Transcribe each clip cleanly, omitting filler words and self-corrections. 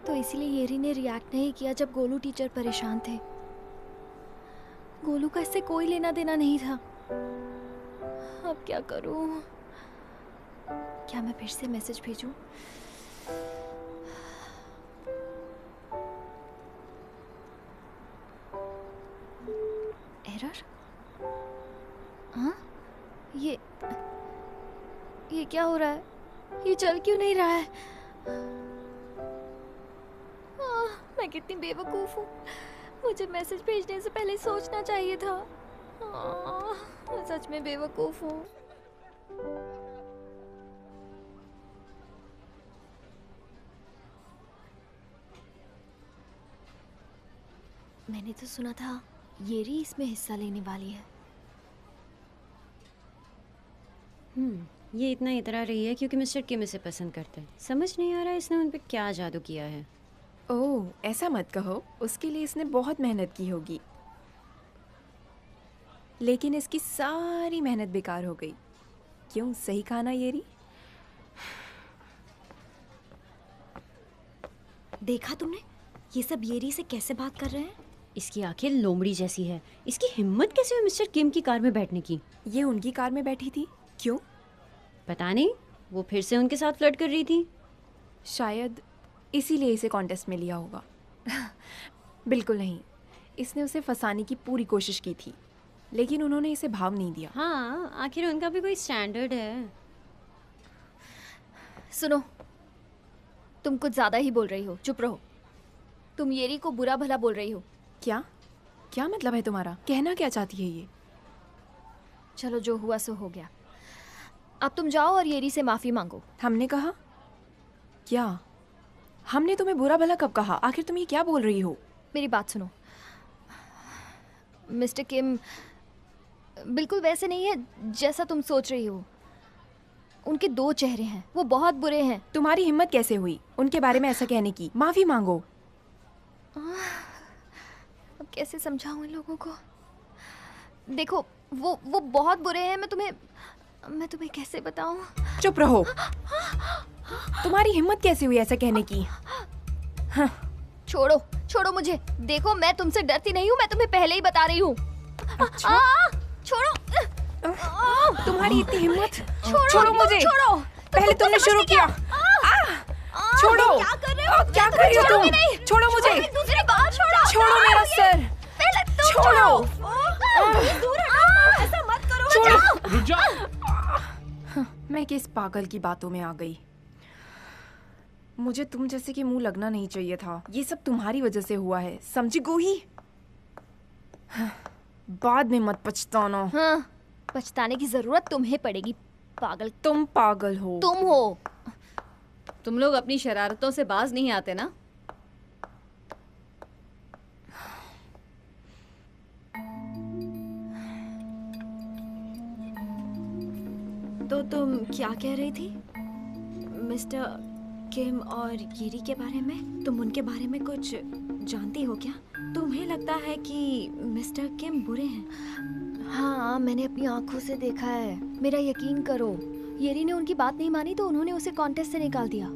तो इसीलिए येरी ने रिएक्ट नहीं किया जब गोलू टीचर परेशान थे। गोलू का इससे कोई लेना देना नहीं था। अब क्या करूं? क्या मैं फिर से मैसेज भेजूं? एरर? हाँ? ये क्या हो रहा है? ये चल क्यों नहीं रहा है? मैं कितनी बेवकूफ हूँ। मुझे मैसेज भेजने से पहले सोचना चाहिए था। मैं सच में बेवकूफ हूँ। मैंने तो सुना था येरी इसमें हिस्सा लेने वाली है। ये इतना इतरा रही है क्योंकि मिस्टर किम इसे पसंद करते हैं। समझ नहीं आ रहा इसने उन पे क्या जादू किया है। ओह, ऐसा मत कहो। उसके लिए इसने बहुत मेहनत की होगी, लेकिन इसकी सारी मेहनत बेकार हो गई। क्यों, सही कहा ना येरी? देखा तुमने ये सब येरी से कैसे बात कर रहे हैं? इसकी आंखें लोमड़ी जैसी है। इसकी हिम्मत कैसे हुई मिस्टर किम की कार में बैठने की? ये उनकी कार में बैठी थी। क्यों? पता नहीं, वो फिर से उनके साथ फ्लर्ट कर रही थी। शायद इसीलिए इसे कॉन्टेस्ट में लिया होगा। बिल्कुल नहीं, इसने उसे फंसाने की पूरी कोशिश की थी, लेकिन उन्होंने इसे भाव नहीं दिया। हाँ, आखिर उनका भी कोई स्टैंडर्ड है। सुनो, तुम कुछ ज्यादा ही बोल रही हो। चुप रहो। तुम येरी को बुरा भला बोल रही हो। क्या क्या मतलब है तुम्हारा? कहना क्या चाहती है ये? चलो, जो हुआ सो हो गया। अब तुम जाओ और येरी से माफी मांगो। हमने कहा क्या? हमने तुम्हें बुरा भला कब कहा? आखिर तुम ये क्या बोल रही हो? मेरी बात सुनो। मिस्टर किम बिल्कुल वैसे नहीं है जैसा तुम सोच रही हो। उनके दो चेहरे हैं, वो बहुत बुरे हैं। तुम्हारी हिम्मत कैसे हुई उनके बारे में ऐसा कहने की? माफी मांगो। अब कैसे समझाऊं इन लोगों को? देखो, वो बहुत बुरे हैं। मैं तुम्हें कैसे बताऊं? चुप रहो। तुम्हारी हिम्मत कैसे हुई ऐसा कहने की? हाँ। छोड़ो मुझे। देखो, मैं तुमसे डरती नहीं हूँ। मैं तुम्हें पहले ही बता रही हूँ। अच्छा? छोड़ो। तुम्हारी इतनी हिम्मत? छोड़ो मुझे। छोड़ो। पहले तुमने शुरू किया। छोड़ो। क्या कर रहे हो? क्या कर रही हो तुम? छोड़ो मुझे। दूसरी बात छोड़ो मेरा सर। पहले तुम छोड़ो। दूर हटो। ऐसा मत करो। छोड़ो। रुक जा। मैं किस पागल की बातों में आ गई। मुझे तुम जैसे कि मुंह लगना नहीं चाहिए था। ये सब तुम्हारी वजह से हुआ है, समझी गोही? बाद में मत पछताना। हाँ, पछताने की जरूरत तुम्हें पड़ेगी, पागल। तुम पागल हो। तुम हो। तुम लोग अपनी शरारतों से बाज नहीं आते ना? तो तुम क्या कह रही थी मिस्टर किम और येरी के बारे में? तुम उनके बारे में कुछ जानती हो क्या? तुम्हें लगता है कि मिस्टर किम बुरे हैं? हाँ, मैंने अपनी आंखों से देखा है। मेरा यकीन करो। येरी ने उनकी बात नहीं मानी तो उन्होंने उसे कॉन्टेस्ट से निकाल दिया।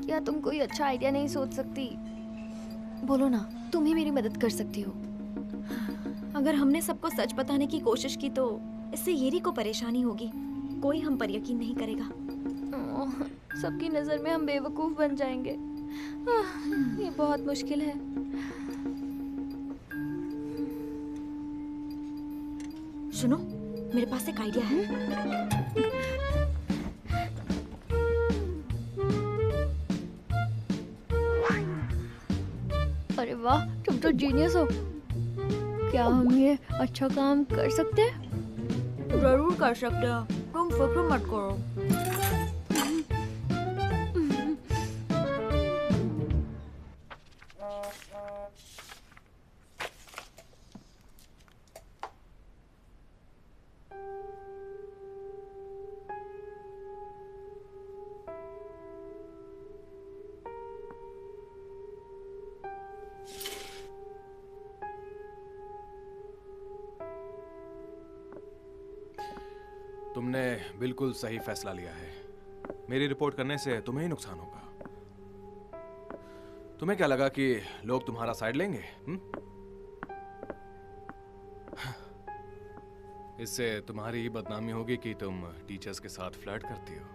क्या तुम कोई अच्छा आइडिया नहीं सोच सकती? बोलो ना, तुम ही मेरी मदद कर सकती हो। अगर हमने सबको सच बताने की कोशिश की तो इससे येरी को परेशानी होगी। कोई हम पर यकीन नहीं करेगा। सबकी नजर में हम बेवकूफ बन जाएंगे। ये बहुत मुश्किल है। सुनो, मेरे पास एक आइडिया है। अरे वाह, तुम तो जीनियस हो। क्या हम ये अच्छा काम कर सकते हैं? जरूर कर सकते हो। तुम फिक्र मत करो। तुमने बिल्कुल सही फैसला लिया है। मेरी रिपोर्ट करने से तुम्हें ही नुकसान होगा। तुम्हें क्या लगा कि लोग तुम्हारा साइड लेंगे? इससे तुम्हारी ही बदनामी होगी कि तुम टीचर्स के साथ फ्लर्ट करती हो।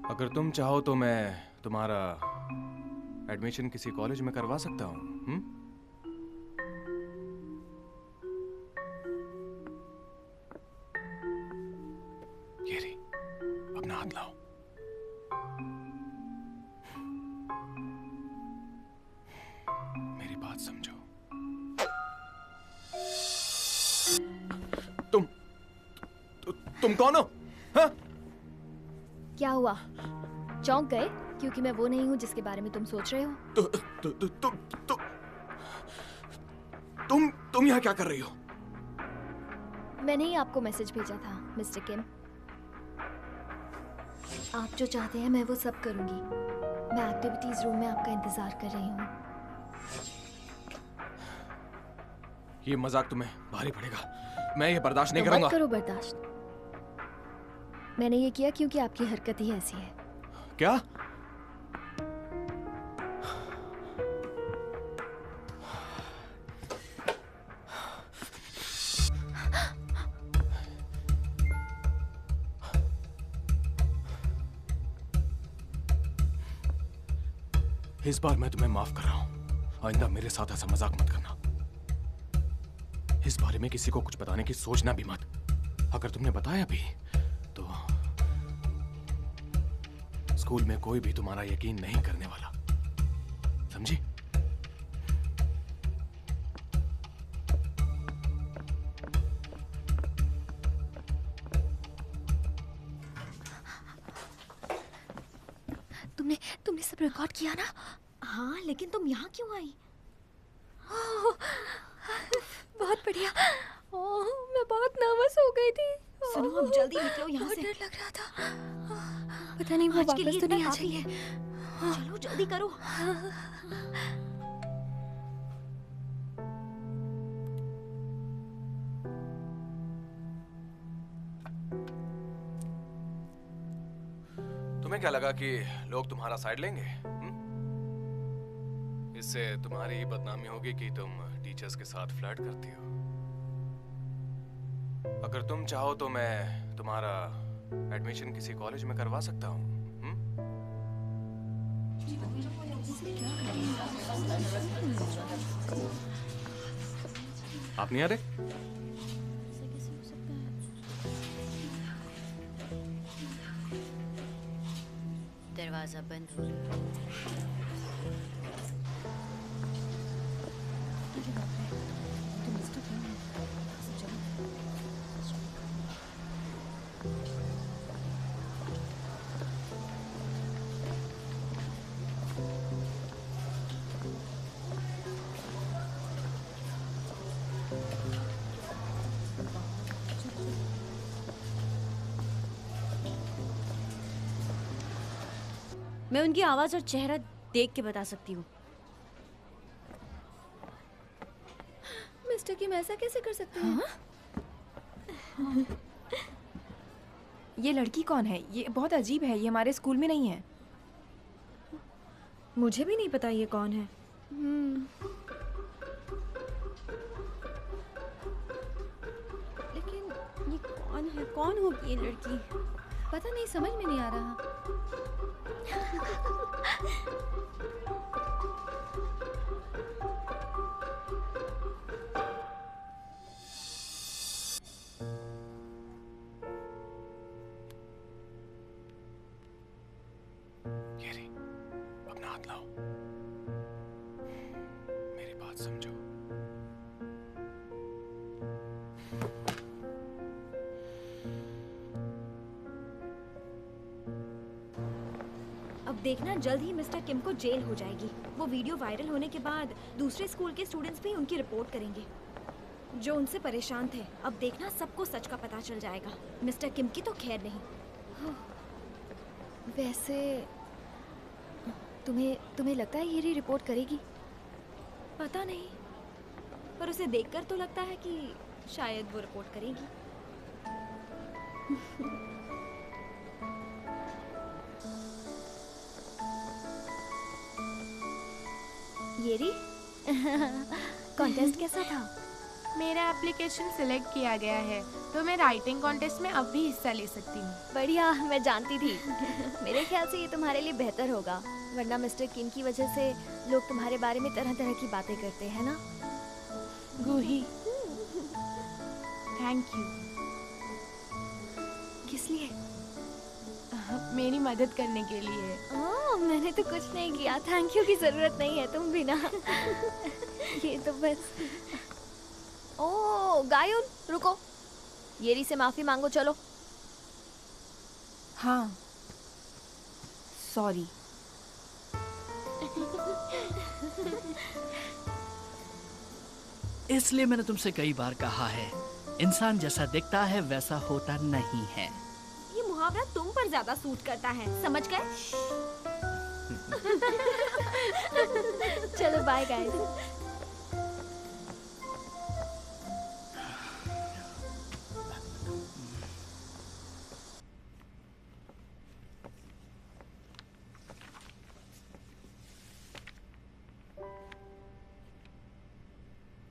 अगर तुम चाहो तो मैं तुम्हारा एडमिशन किसी कॉलेज में करवा सकता हूँ। येरी, अपना हाथ लाओ। मेरी बात समझो। तुम कौन हो? हाँ? क्या हुआ? चौंक गए क्योंकि मैं वो नहीं हूँ जिसके बारे में तुम सोच रहे हो? तुम यहाँ क्या कर रही हो? मैंने ही आपको मैसेज भेजा था मिस्टर किम। आप जो चाहते हैं मैं वो सब करूंगी। मैं एक्टिविटीज रूम में आपका इंतजार कर रही हूँ। ये मजाक तुम्हें भारी पड़ेगा। मैं ये बर्दाश्त नहीं तो करूंगा। मत करो बर्दाश्त। मैंने ये किया क्योंकि आपकी हरकत ही ऐसी है। क्या? इस बार मैं तुम्हें माफ कर रहा हूं। आइंदा मेरे साथ ऐसा मजाक मत करना। इस बारे में किसी को कुछ बताने की सोचना भी मत। अगर तुमने बताया भी तो स्कूल में कोई भी तुम्हारा यकीन नहीं करने वाला, समझी? तुमने सब रिकॉर्ड किया ना? हाँ, लेकिन तुम यहाँ क्यों आई? बहुत बढ़िया। ओह, मैं बहुत नर्वस हो गई थी। सुनो, अब जल्दी निकलो यहाँ से। बहुत डर लग रहा था। पता नहीं वो आज के लिए वापस तो इतना नहीं आ काफी जाएंगे। है। चलो जल्दी करो। तुम्हें क्या लगा कि लोग तुम्हारा साइड लेंगे? इससे तुम्हारी ही बदनामी होगी कि तुम टीचर्स के साथ फ्लर्ट करती हो। अगर तुम चाहो तो मैं तुम्हारा एडमिशन किसी कॉलेज में करवा सकता हूँ। आप नहीं आ रहे? दरवाजा बंद हो रहा है। मैं उनकी आवाज और चेहरा देख के बता सकती हूँ। मिस्टर किम ऐसा कैसे कर सकते हैं? ये लड़की कौन है? ये बहुत अजीब है। ये हमारे स्कूल में नहीं है। मुझे भी नहीं पता ये कौन है। लेकिन ये कौन है? कौन होगी ये लड़की? पता नहीं, समझ में नहीं आ रहा। येरी, अपना हाथ लाओ। मेरी बात समझो। अब देखना, जल्द ही मिस्टर किम को जेल हो जाएगी। वो वीडियो वायरल होने के बाद दूसरे स्कूल के स्टूडेंट्स भी उनकी रिपोर्ट करेंगे जो उनसे परेशान थे। अब देखना, सबको सच का पता चल जाएगा। मिस्टर किम की तो खैर नहीं। वैसे तुम्हें लगता है ये रिपोर्ट करेगी? पता नहीं, पर उसे देखकर तो लगता है कि शायद वो रिपोर्ट करेगी। येरी कॉन्टेस्ट कैसा था? मेरा एप्लीकेशन सिलेक्ट किया गया है तो मैं राइटिंग कॉन्टेस्ट में अब भी हिस्सा ले सकती हूँ। बढ़िया, मैं जानती थी। मेरे ख्याल से ये तुम्हारे लिए बेहतर होगा, वरना मिस्टर किम की वजह से लोग तुम्हारे बारे में तरह तरह की बातें करते हैं ना। गूही, थैंक यू। किस लिए? मेरी मदद करने के लिए। ओह, मैंने तो कुछ नहीं किया, थैंक यू की जरूरत नहीं है, तुम भी ना। ये तो बस। ओह गायुन, रुको, येरी से माफी मांगो, चलो। हाँ, सॉरी। इसलिए मैंने तुमसे कई बार कहा है, इंसान जैसा दिखता है वैसा होता नहीं है। ये मुहावरा तुम पर ज्यादा सूट करता है, समझ गए? चलो बाय गाइस।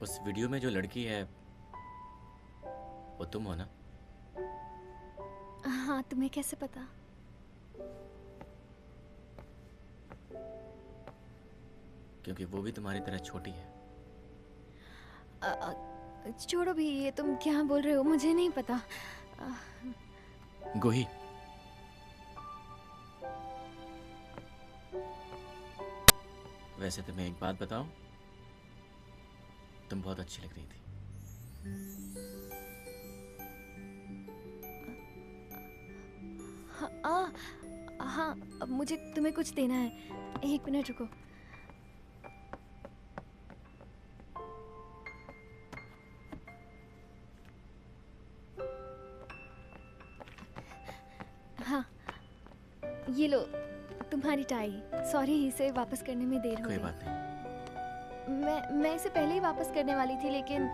उस वीडियो में जो लड़की है वो तुम हो ना? हाँ, तुम्हें कैसे पता? क्योंकि वो भी तुम्हारी तरह छोटी है। छोड़ो भी, ये तुम क्या बोल रहे हो, मुझे नहीं पता। गोही, वैसे तुम्हें एक बात बताऊं, तुम बहुत अच्छी लग रही थी। हाँ, अब मुझे तुम्हें कुछ देना है, एक मिनट रुको। हाँ, ये लो तुम्हारी टाई। सॉरी, इसे वापस करने में देर हो कोई गई। बात नहीं। मैं इसे पहले ही वापस करने वाली थी, लेकिन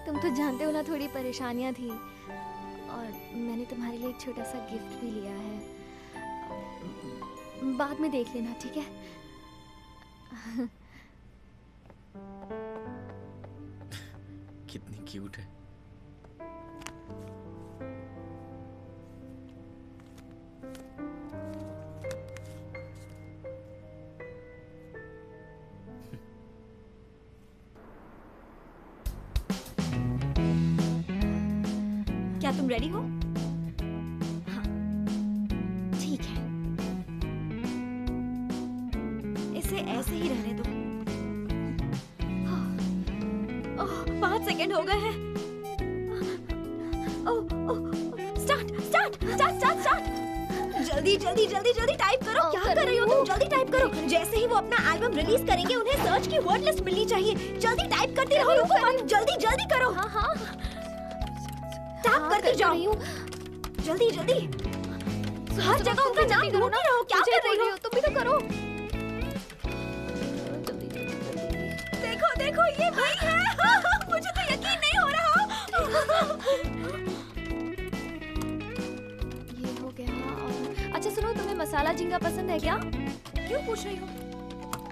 तुम तो जानते हो ना, थोड़ी परेशानियां थी, और मैंने तुम्हारे लिए एक छोटा सा गिफ्ट भी लिया है। बाद में देख लेना, ठीक है? कितनी क्यूट है। क्या तुम रेडी हो? हाँ, ठीक है, इसे ऐसे ही रहने दो। हाँ, 5 सेकंड हो गए हैं। स्टार्ट। जल्दी टाइप करो। क्या कर रही हो तुम? जल्दी टाइप करो। जैसे ही वो अपना एल्बम रिलीज करेंगे, उन्हें सर्च की वर्ड लिस्ट मिलनी चाहिए। जल्दी टाइप करते रहो, रुको मत, जल्दी करो। हाँ, टैप करते जाओ, जल्दी। हर जगह उनका नाम ढूंढते रहो। क्या कर रही हो? तुम भी तो करो। देखो ये वही है। मुझे तो यकीन नहीं हो रहा। ये हो गया। और अच्छा सुनो, तुम्हें मसाला झींगा पसंद है क्या? क्यों पूछ रही हो?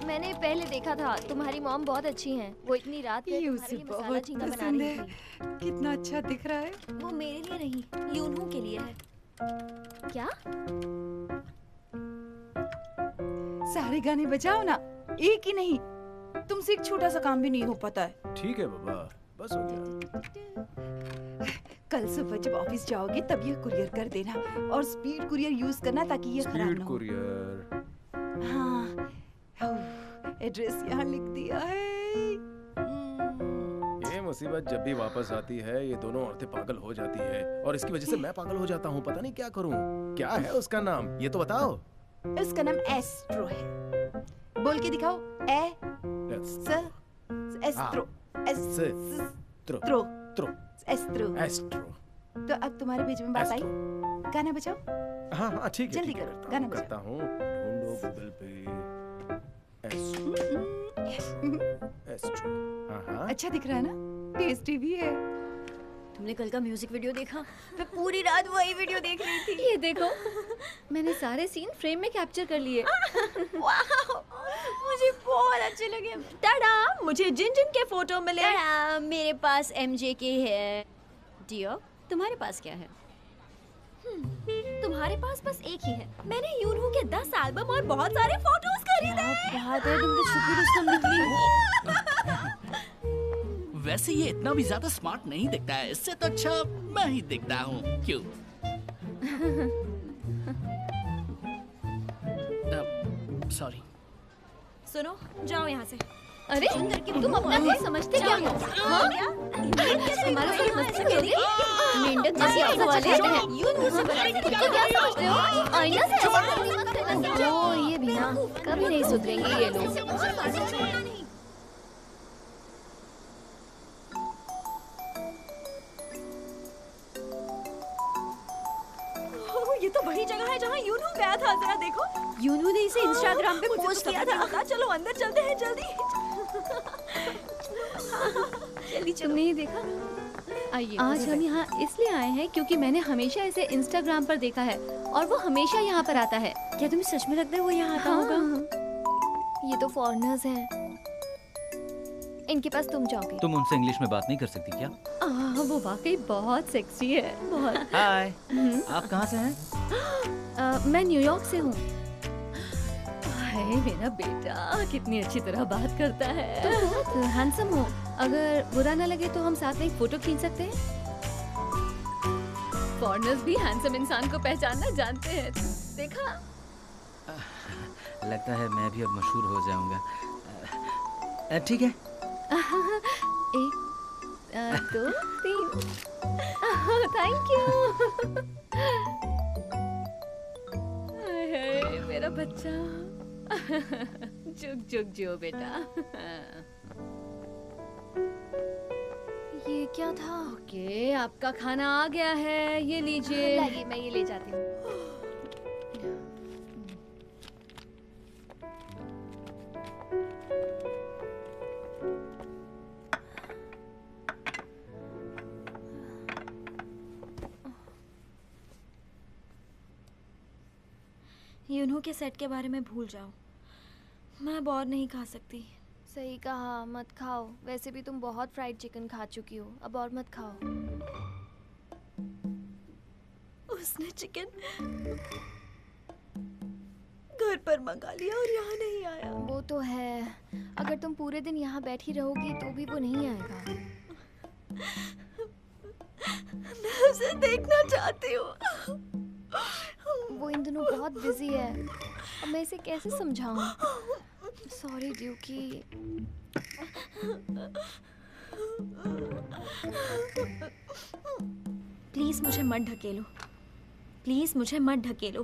मैंने पहले देखा था, तुम्हारी मॉम बहुत अच्छी हैं। वो इतनी रात में ये तुम्हारे उसे लिए मसाला बहुत झींगा बना पसंद रही है। थी। कितना अच्छा दिख रहा है। वो मेरे लिए नहीं, यूनहू के लिए है। क्या? सारे गाने बजाओ ना, एक ही नहीं। तुमसे एक छोटा सा काम भी नहीं हो पाता है। ठीक है बाबा, बस हो गया। कल सुबह जब ऑफिस जाओगे तब ये कुरियर कर देना, और स्पीड कुरियर यूज करना ताकि ये खराब स्पीड ना हो। कुरियर। हाँ, एड्रेस यहाँ लिख दिया है। ये मुसीबत जब भी वापस आती है, ये दोनों औरतें पागल हो जाती है, और इसकी वजह से मैं पागल हो जाता हूँ। पता नहीं क्या करूँ। क्या है उसका नाम, ये तो बताओ। उसका नाम एस्ट्रो है। बोल के दिखाओ। एस्ट्रो। तो अब तुम्हारे बीच में बात आई, गाना बजाओ। हाँ ठीक है, जल्दी ठीक है, करो, गाना बजाओ। करता हूँ। ढूंढो गूगल पे एस्ट्रो। हाँ। अच्छा दिख रहा है ना, टेस्टी भी है। तुमने कल का म्यूजिक वीडियो देखा? मैं पूरी रात वही वीडियो देख रही थी। ये देखो, मैंने सारे सीन फ्रेम में कैप्चर कर लिए। वाह, मुझे बहुत अच्छे लगे। टाडा, मुझे जिन जिन के फोटो मिले। टाडा, मेरे पास एमजे के है। डियो, तुम्हारे पास क्या है? तुम्हारे पास बस एक ही है। मैंने यूनहू के 10 एल्बम और बहुत सारे फोटोज खरीदे। बात है, तुम तो छुपी रुस्तम निकली। वैसे ये इतना भी ज्यादा स्मार्ट नहीं दिखता है, इससे तो अच्छा मैं ही दिखता हूँ। क्यों? सॉरी। सुनो, जाओ यहाँ से। अरे तुम अपना क्या समझते क्या हो? हाँ? हमारे साथ मस्ती कर रही? मेंढक जैसी आंखों वाले हैं। यूनहू से खुद को क्या समझते हो? आईना से ऐसा करने मत करना। ओ ये भी ना, कभी नहीं सुधरेंगे ये लोग। ये तो वही जगह है जहाँ यूनहू गया था। जरा देखो, यूनू ने इसे इंस्टाग्राम पे मुझे पोस्ट तो किया समझ नहीं था। आता। चलो अंदर चलते हैं जल्दी। तुमने ये देखा? आइए, आज हम यहाँ इसलिए आए हैं क्योंकि मैंने हमेशा इसे इंस्टाग्राम पर देखा है और वो हमेशा यहाँ पर आता है। क्या तुम्हें सच में लगता है वो यहाँ आता होगा? ये तो फॉरेनर्स हैं। इनके पास तुम जाओगे। तुम उनसे इंग्लिश में बात नहीं कर सकती क्या? वो वाकई बहुत सेक्सी है, बहुत। हाय, आप कहाँ से हैं? मैं न्यूयॉर्क से हूँ। हाय मेरा बेटा, कितनी अच्छी तरह बात करता है। तुम बहुत हैंडसम हो। अगर बुरा ना लगे तो हम साथ में एक फोटो खींच सकते हैं। फॉरेनर्स भी हैंडसम इंसान को पहचानना जानते हैं। देखा? लगता है मैं भी अब मशहूर हो जाऊंगा। ठीक है। 1 2 3। Thank you. मेरा बच्चा। जुग जुग जो बेटा। ये क्या था? ओके, आपका खाना आ गया है, ये लीजिए। लाइए, मैं ये ले जाती हूँ। यूनहू के सेट के बारे में भूल जाओ। मैं अब और नहीं खा सकती। सही कहा, मत खाओ। वैसे भी तुम बहुत फ्राइड चिकन खा चुकी हो, अब और मत खाओ। उसने चिकन घर पर मंगा लिया और यहाँ नहीं आया। वो तो है, अगर तुम पूरे दिन यहाँ बैठी रहोगी तो भी वो नहीं आएगा। मैं उसे देखना चाहती हूँ। वो इन दिनों बहुत बिजी है। अब मैं इसे कैसे समझाऊं? सॉरी ड्यूकी। प्लीज मुझे मत ढकेलो। प्लीज मुझे मत ढकेलो।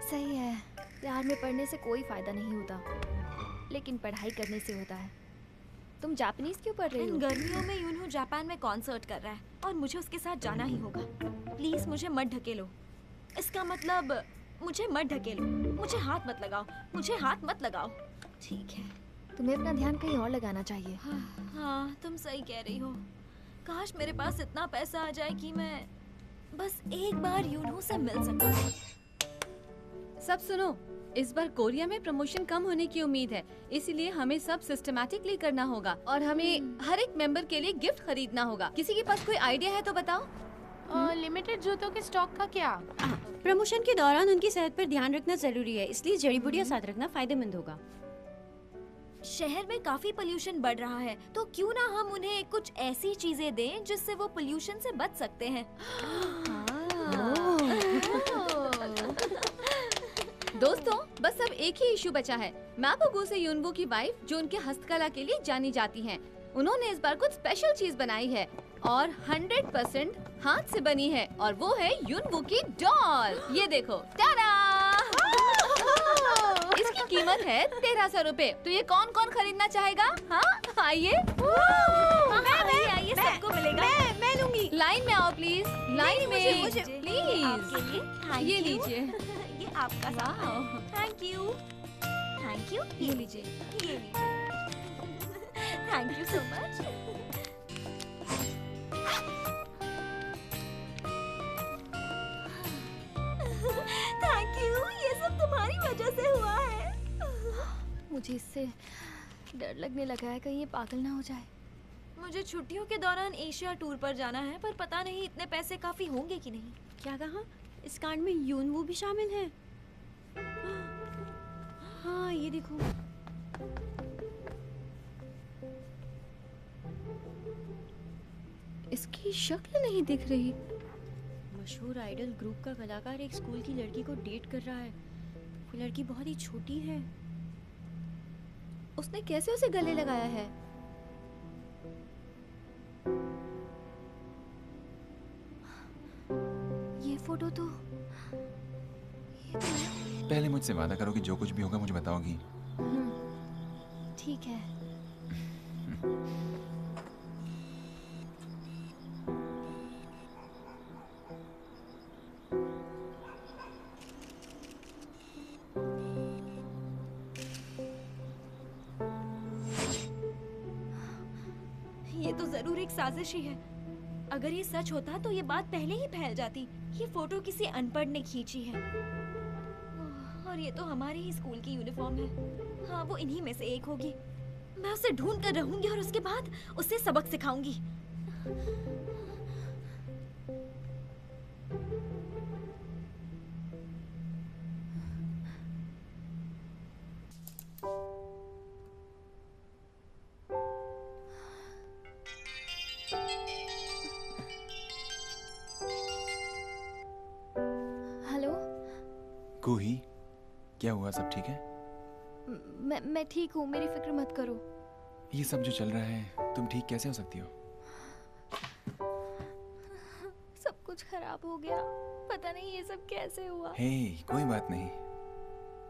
सही है, प्यार में पढ़ने से कोई फायदा नहीं होता, लेकिन पढ़ाई करने से होता है। तुम जापानीज क्यों पढ़ रही हो? इन गर्मियों में यूनहू जापान में कॉन्सर्ट कर रहा है और मुझे उसके साथ जाना ही होगा। प्लीज मुझे मत ढकेलो। इसका मतलब मुझे मत ढकेलो। मुझे हाथ मत लगाओ। मुझे हाथ मत लगाओ। ठीक है। तुम्हें अपना ध्यान कहीं और लगाना चाहिए। हाँ, तुम सही कह रही हो। काश मेरे पास इतना पैसा आ जाए कि मैं बस एक बार यूनहू से मिल सकूं। सब सुनो, इस बार कोरिया में प्रमोशन कम होने की उम्मीद है, इसलिए हमें सब सिस्टमैटिकली करना होगा और हमें हर एक मेंबर के लिए गिफ्ट खरीदना होगा। किसी के पास कोई आइडिया है तो बताओ। लिमिटेड जूतों के स्टॉक का क्या? प्रमोशन के दौरान उनकी सेहत पर ध्यान रखना जरूरी है, इसलिए जड़ी बूटियां साथ रखना फायदेमंद होगा। शहर में काफी पोल्यूशन बढ़ रहा है, तो क्यों ना हम उन्हें कुछ ऐसी चीजें दें जिससे वो पोल्यूशन से बच सकते हैं। दोस्तों, बस अब एक ही इशू बचा है। मैपोगो से यूनवो की वाइफ, जो उनके हस्तकला के लिए जानी जाती हैं। उन्होंने इस बार कुछ स्पेशल चीज बनाई है और 100% हाथ से बनी है, और वो है यूनवो की डॉल। ये देखो, टाडा! इसकी कीमत है 1300 रुपए। तो ये कौन कौन खरीदना चाहेगा? हाँ, आइए। आइए, सबको मिलेगा। मैं लूंगी। लाइन में आओ प्लीज, लाइन में मुझे प्लीज। आपके लिए thank ये you। लीजिए। ये आपका सामान। Thank you. Thank you. ये लीजिए। ये लीजिए। Thank you so much. Thank you. ये सब तुम्हारी वजह से हुआ है। मुझे इससे डर लगने लगा है, कहीं ये पागल ना हो जाए। मुझे छुट्टियों के दौरान एशिया टूर पर जाना है, पर पता नहीं इतने पैसे काफी होंगे कि नहीं। क्या कहा? इस कांड में यूनवू भी शामिल है? हाँ, ये देखो। इसकी शक्ल नहीं दिख रही। मशहूर आइडल ग्रुप का कलाकार एक स्कूल की लड़की को डेट कर रहा है। वो लड़की बहुत ही छोटी है। उसने कैसे उसे गले लगाया है? ये फोटो तो पहले मुझसे वादा करो कि जो कुछ भी होगा मुझे बताओगी। ठीक है। ये तो जरूर एक साजिश ही है। अगर ये सच होता तो ये बात पहले ही फैल जाती। ये फोटो किसी अनपढ़ ने खींची है और ये तो हमारे ही स्कूल की यूनिफॉर्म है। हाँ, वो इन्हीं में से एक होगी। मैं उसे ढूंढ कर रहूंगी और उसके बाद उसे सबक सिखाऊंगी। हेलो। कूही, क्या हुआ? सब ठीक है? मैं ठीक हूँ, मेरी फिक्र मत करो। ये सब जो चल रहा है, तुम ठीक कैसे हो सकती हो? सब कुछ खराब हो गया। पता नहीं ये सब कैसे हुआ। हे, कोई बात नहीं,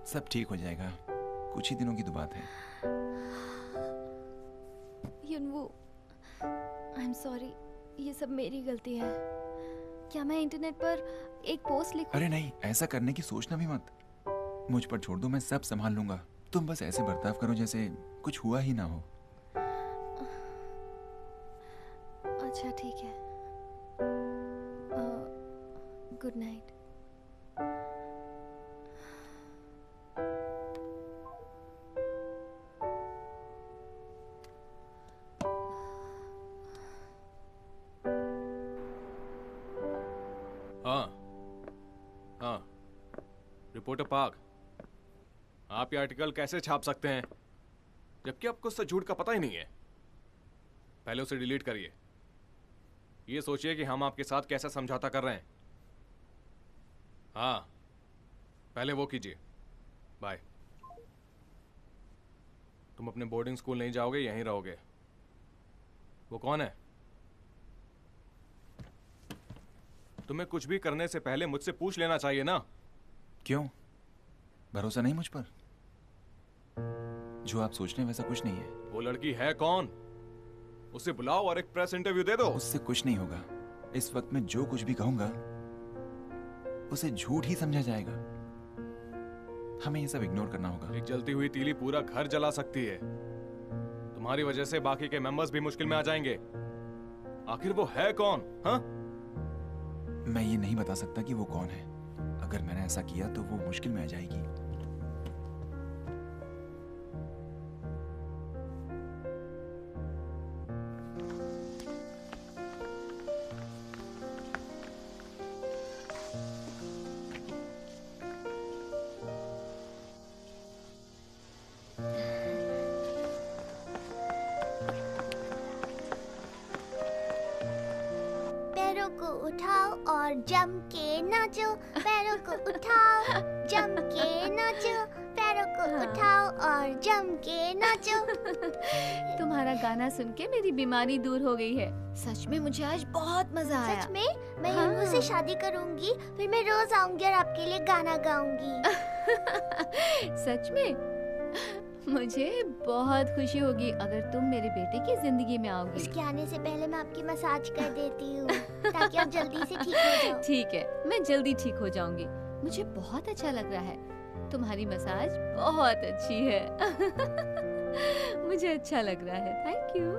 सब ठीक हो जाएगा। कुछ ही दिनों की तो बात है। युनवू, आई एम सॉरी, ये सब मेरी गलती है। क्या मैं इंटरनेट पर एक पोस्ट लिखूं? अरे नहीं, ऐसा करने की सोचना भी मत। मुझ पर छोड़ दो, मैं सब संभाल लूंगा। तुम बस ऐसे बर्ताव करो जैसे कुछ हुआ ही ना हो। अच्छा ठीक है। Good night. हाँ, रिपोर्टर पार्क, आप ये आर्टिकल कैसे छाप सकते हैं जबकि आपको उससे झूठ का पता ही नहीं है? पहले उसे डिलीट करिए। ये सोचिए कि हम आपके साथ कैसा समझौता कर रहे हैं। हाँ, पहले वो कीजिए। बाय। तुम अपने बोर्डिंग स्कूल नहीं जाओगे, यहीं रहोगे। वो कौन है? तुम्हें कुछ भी करने से पहले मुझसे पूछ लेना चाहिए ना। क्यों? भरोसा नहीं मुझ पर? जो आप सोच रहे हैं वैसा कुछ नहीं है। वो लड़की है कौन? उसे बुलाओ और एक प्रेस इंटरव्यू दे दो। उससे कुछ नहीं होगा। इस वक्त मैं जो कुछ भी कहूंगा उसे झूठ ही समझा जाएगा। हमें ये सब इग्नोर करना होगा। एक जलती हुई तीली पूरा घर जला सकती है। तुम्हारी वजह से बाकी के मेंबर्स भी मुश्किल में आ जाएंगे। आखिर वो है कौन? हाँ? मैं ये नहीं बता सकता कि वो कौन है। अगर मैंने ऐसा किया तो वो मुश्किल में आ जाएगी। पैरों को उठाओ और जम के नाचो, पैरों को उठाओ, जम के नाचो, पैरों को उठाओ और जम के नाचो। तुम्हारा गाना सुन के मेरी बीमारी दूर हो गई है। सच में मुझे आज बहुत मजा आया। सच में? मैं हाँ। युनवू से शादी करूंगी, फिर मैं रोज आऊंगी और आपके लिए गाना गाऊंगी। सच में? मुझे बहुत खुशी होगी अगर तुम मेरे बेटे की जिंदगी में आओगी। उसके आने से पहले मैं आपकी मसाज कर देती हूँ ताकि आप जल्दी से ठीक हो जाओ। ठीक है, मैं जल्दी ठीक हो जाऊंगी। मुझे बहुत अच्छा लग रहा है। तुम्हारी मसाज बहुत अच्छी है। मुझे अच्छा लग रहा है। Thank you.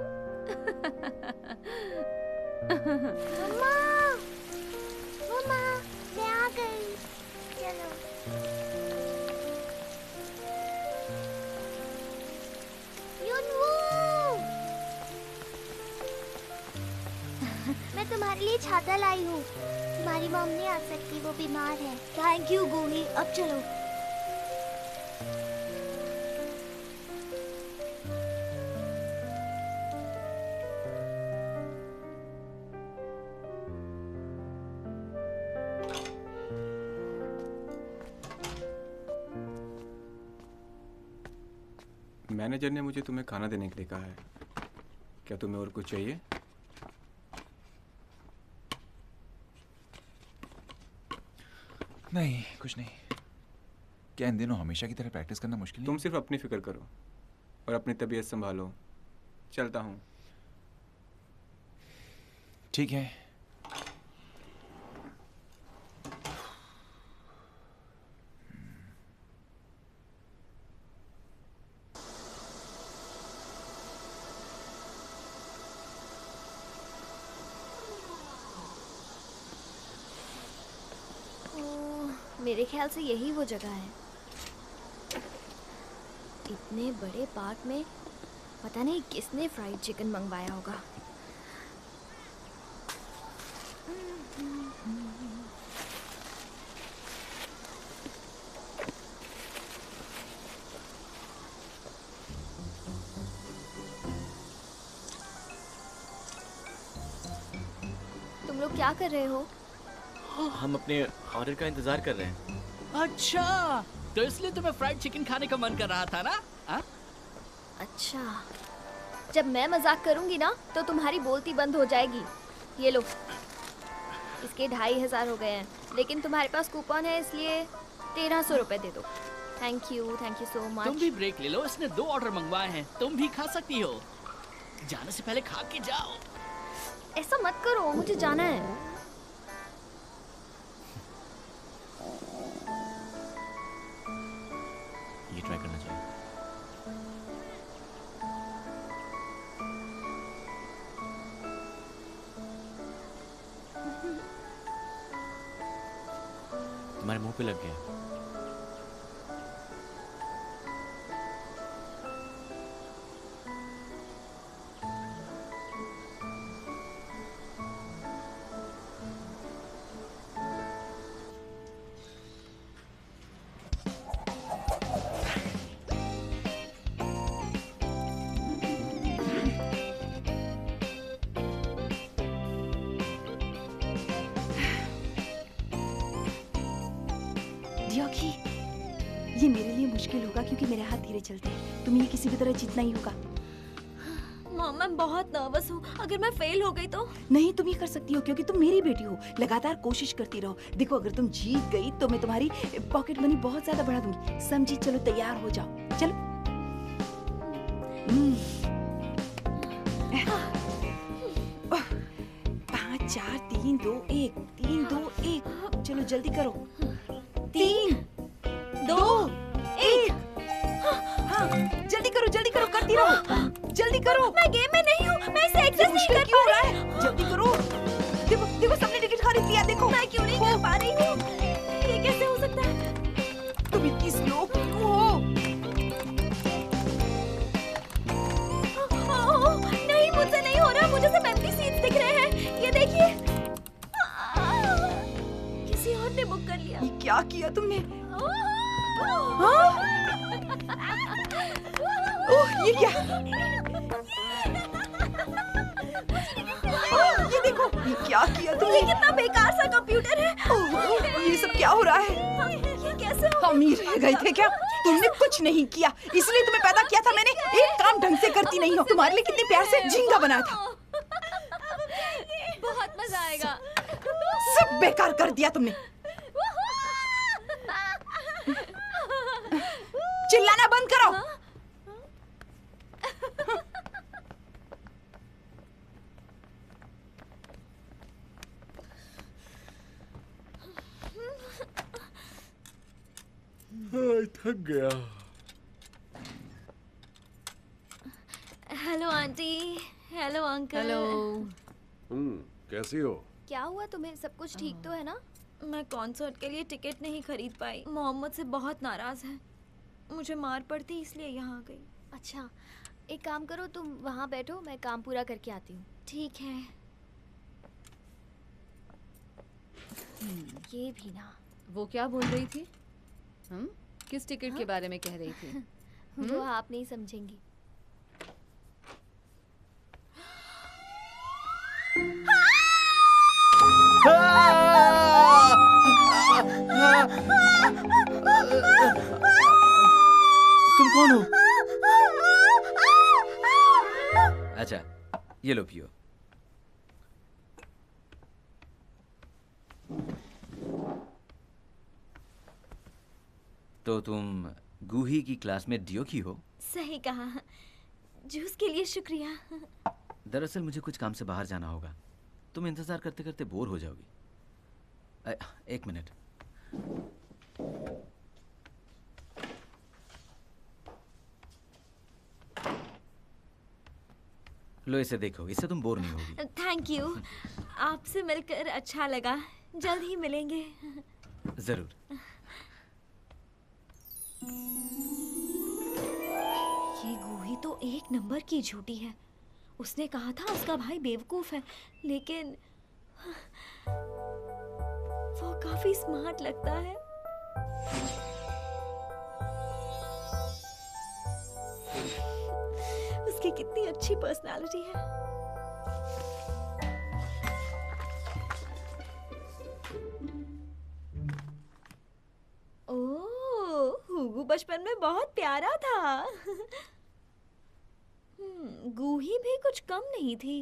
मम्मा, मम्मा, मैं आ गई। चलो। तुम्हारे लिए छाता लाई हूँ। तुम्हारी मॉम नहीं आ सकती, वो बीमार है। थैंक यू गोही, अब चलो। मैनेजर ने मुझे तुम्हें खाना देने के लिए कहा है। क्या तुम्हें और कुछ चाहिए? नहीं, कुछ नहीं। क्या इन दिनों हमेशा की तरह प्रैक्टिस करना मुश्किल है? तुम सिर्फ अपनी फिक्र करो और अपनी तबीयत संभालो। चलता हूँ। ठीक है। मेरे ख्याल से यही वो जगह है। इतने बड़े पार्क में पता नहीं किसने फ्राइड चिकन मंगवाया होगा। तुम लोग क्या कर रहे हो? हम अपने ऑर्डर का इंतजार कर रहे हैं। अच्छा, तो इसलिए तुम्हें फ्राइड चिकन खाने का मन कर रहा था ना? अच्छा, जब मैं मजाक करूंगी ना तो तुम्हारी बोलती बंद हो जाएगी। ये लो, इसके 2500 हो गए हैं, लेकिन तुम्हारे पास कूपन है इसलिए 1300 रुपए दे दो। Thank you so much. तुम भी ब्रेक ले लो, इसने 2 ऑर्डर मंगवाए हैं, तुम भी खा सकती हो। जाने से पहले खा के जाओ। ऐसा मत करो, मुझे जाना है। ये ट्राई करना चाहिए। तुम्हारे मुंह पे लग गया। ये मेरे लिए मुश्किल होगा क्योंकि मेरे हाथ धीरे चलते हैं। तुम्हें ये किसी भी तरह जीतना ही होगा। मॉम, मैं बहुत नर्वस हूँ। अगर मैं फेल हो गई तो? नहीं, तुम ये कर सकती हो क्योंकि तुम मेरी बेटी हो। लगातार कोशिश करती रहो। देखो, अगर तुम जीत गई तो मैं तुम्हारी पॉकेट मनी बहुत ज्यादा बढ़ा दूंगी। समझी? चलो तैयार हो जाओ। चलो। 5 4 3 2 1 3 2 1। चलो जल्दी करो। 3 2 1। हाँ, जल्दी करो, करती रहो। जल्दी करो। मैं गेम में नहीं हूँ, मैं इसे एक्सेस नहीं कर पा रही हूँ। जल्दी करो। देखो सबने टिकट खरीद लिया। देखो मैं क्यों नहीं कर पा रही हूँ? ये कैसे हो सकता है? तुम इतनी स्लो क्यों हो? नहीं, मुझसे नहीं हो रहा। मुझे सब एम्प्टी सीट्स दिख रहे हैं। ये देखिए, किसी और ने बुक कर लिया। ये क्या किया तुमने? ओह, ये क्या? ये देखो, ये क्या किया तुमने? ये कितना बेकार सा कंप्यूटर है। ये सब क्या हो रहा है? ये कैसे हो? हम ही रह गए थे क्या? तुमने कुछ नहीं किया, इसलिए तुम्हें पैदा किया था मैंने। एक काम ढंग से करती नहीं हो। तुम्हारे लिए कितने प्यार से झींगा बनाया था। बहुत मजा आएगा। सब बेकार कर दिया तुमने। चिल्लाना बंद करो। थक गया। Hello aunty. Hello uncle. Hello. कैसी हो? क्या हुआ तुम्हें? सब कुछ ठीक तो है ना? मैं कॉन्सर्ट के लिए टिकट नहीं खरीद पाई। मोहम्मद से बहुत नाराज है। मुझे मार पड़ती इसलिए यहाँ आ गई। अच्छा, एक काम करो, तुम वहाँ बैठो, मैं काम पूरा करके आती हूँ। ठीक है। ये भी ना। वो क्या बोल रही थी? हम किस टिकट के बारे में कह रही थी? वो आप नहीं समझेंगी। तुम कौन हो? अच्छा, ये लो पियो। तो तुम गूही की क्लास में डियो की हो? सही कहा। जूस के लिए शुक्रिया। दरअसल मुझे कुछ काम से बाहर जाना होगा। तुम इंतजार करते करते बोर हो जाओगी। एक मिनट। लो इसे देखो, इससे तुम बोर नहीं होगी। Thank you. आपसे मिलकर अच्छा लगा। जल्द ही मिलेंगे। जरूर। ये गूही तो एक नंबर की झूठी है। उसने कहा था उसका भाई बेवकूफ है, लेकिन वो काफी स्मार्ट लगता है। उसकी कितनी अच्छी पर्सनालिटी है। ओह, हुगू बचपन में बहुत प्यारा था। गूही भी कुछ कम नहीं थी।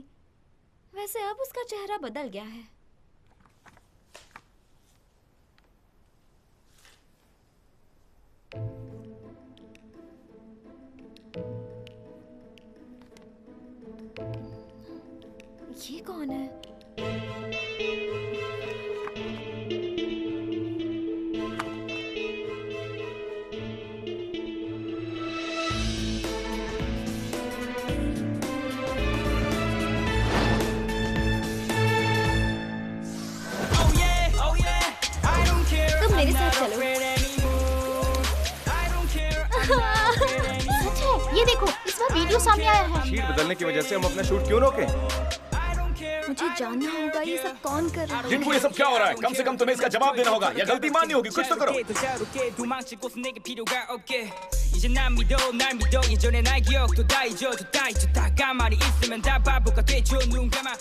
वैसे अब उसका चेहरा बदल गया है। ये कौन है? तुम मेरे साथ चलो। सच है, ये देखो, इस बार वीडियो सामने आया है। शीट बदलने की वजह से हम अपना शूट क्यों रोके? मुझे जानना होगा ये सब कौन कर रहा है। जिनको ये सब क्या हो रहा है, कम से कम तुम्हें इसका जवाब देना होगा या गलती माननी होगी। कुछ तो करो। 이제 난 믿어 날 믿어 예전의 나의 기억도 다 잊어도 다 잊었다 가만히 있으면 다 바보가 되죠 눈 감아